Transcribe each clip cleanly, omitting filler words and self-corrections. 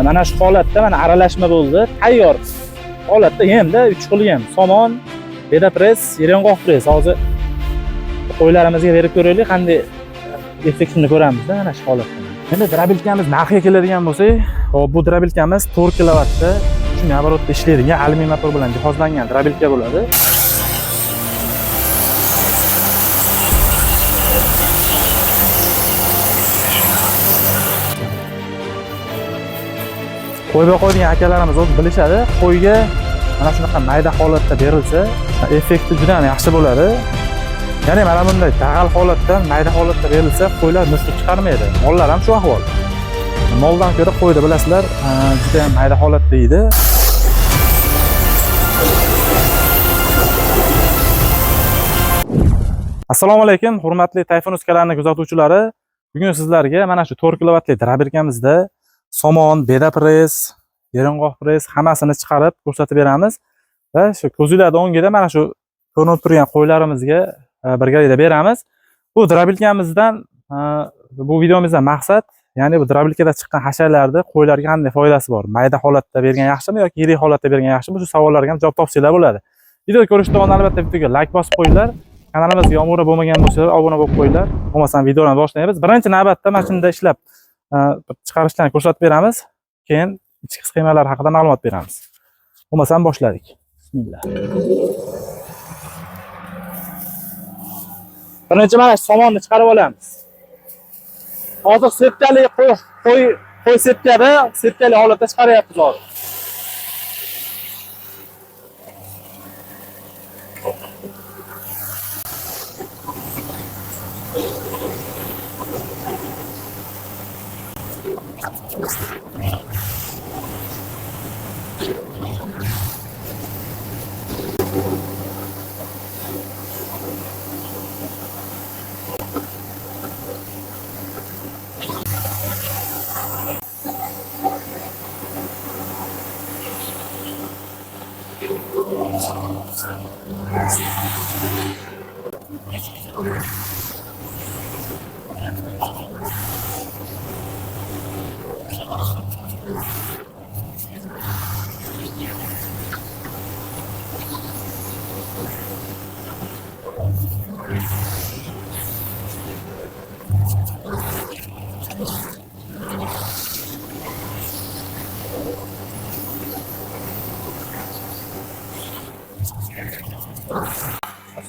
Mana shu holatda mana aralashma bo'ldi. Tayyor holatda yemda 3 xil yem. Somon, beda press, yong'oq press. Hozir qo'ylarimizga berib ko'raylik, qanday effektini ko'ramiz-da mana shu holatda. Endi drabilkamiz narxiga keladigan bo'lsak, hop bu drabilkamiz 4 kilovatda 3 оборотda ishlaydigan alyumin motor bilan jihozlangan drabilka bo'ladi. Qo'y boqadigan akalarimiz o'zi bilishadi, qo'yga mana shunaqa mayda holatda berilsa, effekti juda ham yaxshi bo'ladi. Ya'ni mana bunday dag'al holatdan mayda holatda berilsa, qo'ylar mushuk chiqarmaydi. Mollar ham shu ahvol. Moldan ko'ra qo'yda bilasizlar, juda ham mayda holatda edi. Assalomu alaykum, hurmatli Tayfun kanalining kuzatuvchilari. Bugun sizlarga mana shu 4 kilovatli drabilkamizda somon, beda press, yong'oq press hammasini chiqarib ko'rsatib beramiz. Va shu ko'zingizda o'ngida mana shu ko'rinib turgan qo'ylarimizga birgalikda beramiz. Bu drabilkamizdan bu videomizdan maqsad, ya'ni bu drabilkada chiqqan hasharlarni qo'ylarga qanday foydasi bor? Mayda holatda bergan yaxshimi yoki yirik holatda bergan yaxshimi? Shu savollarga ham javob topsanglar bo'ladi. Video ko'rishdan oldin albatta videoga like bosib qo'yinglar. Kanalimizga obuna bo'lmagan bo'lsangiz obuna bo'lib qo'yinglar. Bo'lmasam videoni boshlaymiz. Birinchi navbatda mana shunda ishlab chiqarishlarni ko'rsatib beramiz. Keyin ichki sxemalar haqida ma'lumot beramiz. Bo'lmasam boshladik. Bismillah. Birinchi mana somonni chiqarib olamiz. Hozir sepkali qo'y sepkada, sepkali holatda chiqaryapmiz hozir.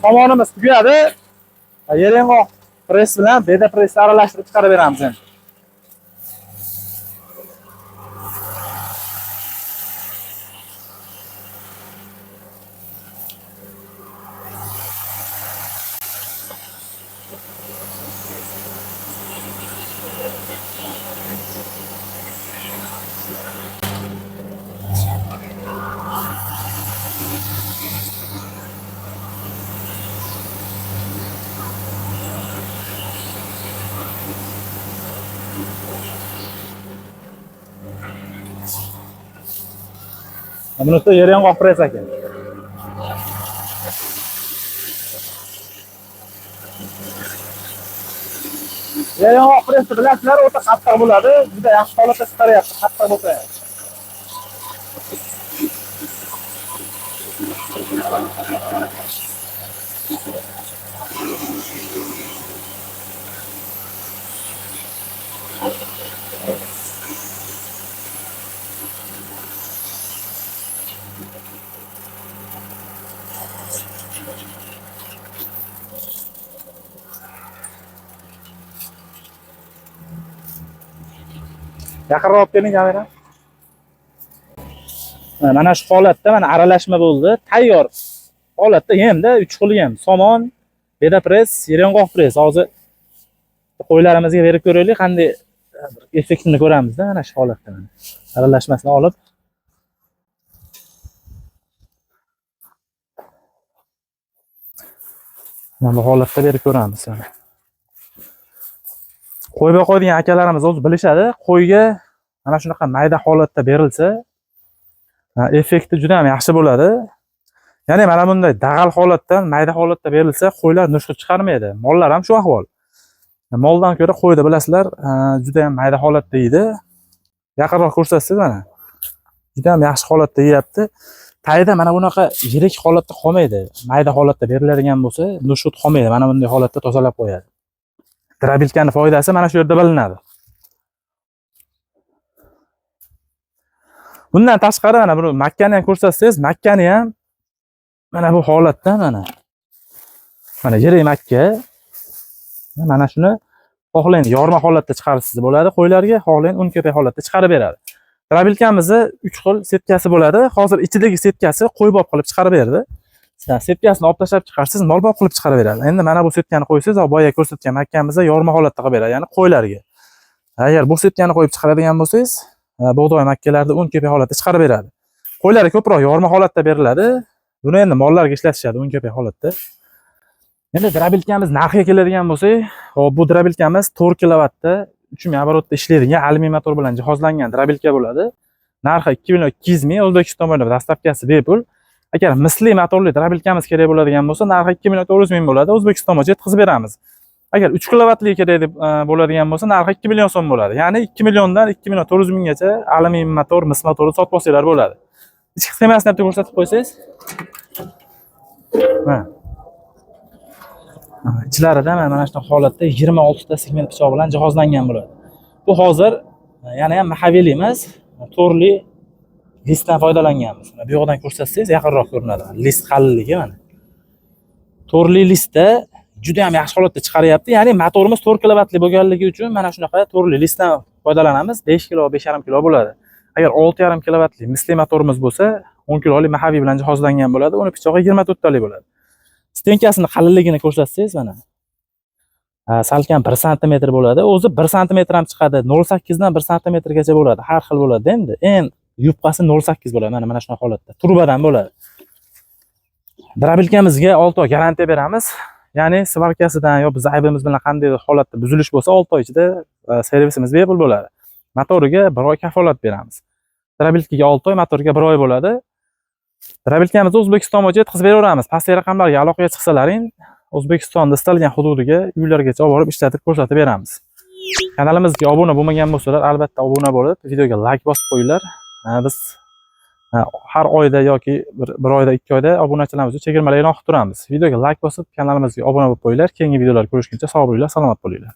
Somonimiz tugadi. Yong'oq press bilan beda pressni aralashtirib chiqarib beramiz endi. Bunisi yong'oq press ekan. Yong'oq press bilasizlar, o'ta qattiq bo'ladi. Juda yaxshi holatda chiqaryapti, qattiq bo'lsa. Yaqinroq olib keling kamera. Mana shu holatda mana aralashma bo'ldi. Tayyor holatda yemda 3 xil yem. Somon, beda press, yong'oq press. Hozir qo'ylarimizga berib ko'raylik, qanday effektini ko'ramiz-da mana shu holatda. Aralashmasini olib mana bu holatda berib ko'ramiz. Qo'y boqadigan akalarimiz o'zi bilishadi, qo'yga mana shunaqa mayda holatda berilsa, effekti juda ham yaxshi bo'ladi. Ya'ni mana bunday dag'al holatdan mayda holatda berilsa, qo'ylar nushqi chiqarmaydi. Mollar ham shu ahvol. Moldan ko'ra qo'yda bilasizlar, juda ham mayda holatda edi. Yaqinroq ko'rsatsangiz mana. Juda ham yaxshi holatda yeyapti. Tayida mana bunaqa yirik holatda qolmaydi. Mayda holatda beriladigan bo'lsa, nushut qolmaydi. Mana bunday holatda tozalab qo'yadi. Drabilkaning foydasi mana shu yerda bilinadi. Bundan tashqari mana buni makkani ham ko'rsatsangiz, makkani ham mana bu holatda mana yirik makka. Mana shuni xohlang yorma holatda chiqarishsiz bo'ladi qo'ylarga, xohlang un ko'pay holatda chiqarib beradi. Drabilkamizni 3 xil setkasi bo'ladi. Hozir ichidagi setkasi qo'ybob qilib chiqarib berdi. Siz setkasini olib tashlab chiqarsiz, molbob qilib chiqarib beradi. Endi mana bu setkani qo'ysangiz, boya ko'rsatgan makkamizda yorma holatda qilib beradi, ya'ni qo'ylarga. Agar bu setkani qo'yib chiqaradigan bo'lsangiz, bug'doy makkalarni un ko'pay holatda chiqarib beradi. Qo'ylarga ko'proq yorma holatda beriladi. Buni endi mollarga ishlatishadi un ko'pay holatda. Endi drabilkamiz narxiga keladigan bo'lsak, hop bu drabilkamiz 4 kilovatda 3000 оборотda ishlaydigan alyumin motor bilan jihozlangan drabilka bo'ladi. Narxi 2.200 ming, O'zbekiston bo'ylab dastavkasi bepul. Agar misli motorli drabilkamiz kerak bo'ladigan bo'lsa, narxi 2.400 ming bo'ladi. O'zbekiston bo'yicha yetkazib beramiz. Agar 3 kilovatli kerak deb bo'ladigan bo'lsa, narxi 2 million so'm bo'ladi. Ya'ni 2 milliondan 2.400 minggacha alyumin motor, mis motorni sotib olsanglar bo'ladi. Ichki sxemasini ham ko'rsatib qo'ysangiz. Mana ichlarida mana shu holatda 26 ta segment pichoq bilan jihozlangan bo'ladi. Bu hozir yana ham mahavili emas, to'rli listdan foydalanganmiz. Bu yoqdan ko'rsatsangiz yaqinroq ko'rinadi. List qalilligi mana. To'rli listda juda ham yaxshi holatda chiqaryapti. Ya'ni motorimiz 4 kilovatli bo'lganligi uchun mana shunaqa to'rli listdan foydalanamiz. 5 kilo, 5,5 kilo bo'ladi. Agar 6,5 kilovatli misli motorimiz bo'lsa, 10 kilolik mahaviy bilan jihozlangan bo'ladi. Uni pichog'i 24 talik bo'ladi. Stenkasini qalilligini ko'rsatsangiz mana. Salkam 1 sm bo'ladi. O'zi 1 sm ham chiqadi. 0.8 dan 1 sm gacha bo'ladi. Har xil bo'ladi endi. Eng yupqasi 0.8 bo'ladi. Mana shunaqa holatda. Turbadan bo'ladi. Drabilkamizga 6 oy garantiya beramiz. Ya'ni svarkasidan yo biz aybimiz bilan qanday holatda buzilish bo'lsa, 6 oy ichida servisimiz bepul bo'ladi. Motoriga 1 oy kafolat beramiz. Drabilkaga 6 oy, motoriga 1 oy bo'ladi. Drabilkamizni O'zbekiston bo'yicha yetkazib beraveramiz. Pastki raqamlarga aloqaga chiqsalaring, O'zbekistonda istalgan hududiga, uylargacha olib borib ishlatib ko'rsatib beramiz. Kanalimizga obuna bo'lmagan bo'lsalar, albatta obuna bo'lib, videoga like bosib qo'yinglar. Biz har oyda yoki bir oyda, 2 oyda obunachilarimiz uchun chegirmalar e'lon qilib turamiz. Videoga like bosib, kanalimizga obuna bo'lib qo'yinglar. Keyingi videolar ko'rishguncha sog' bo'linglar, salomat bo'linglar.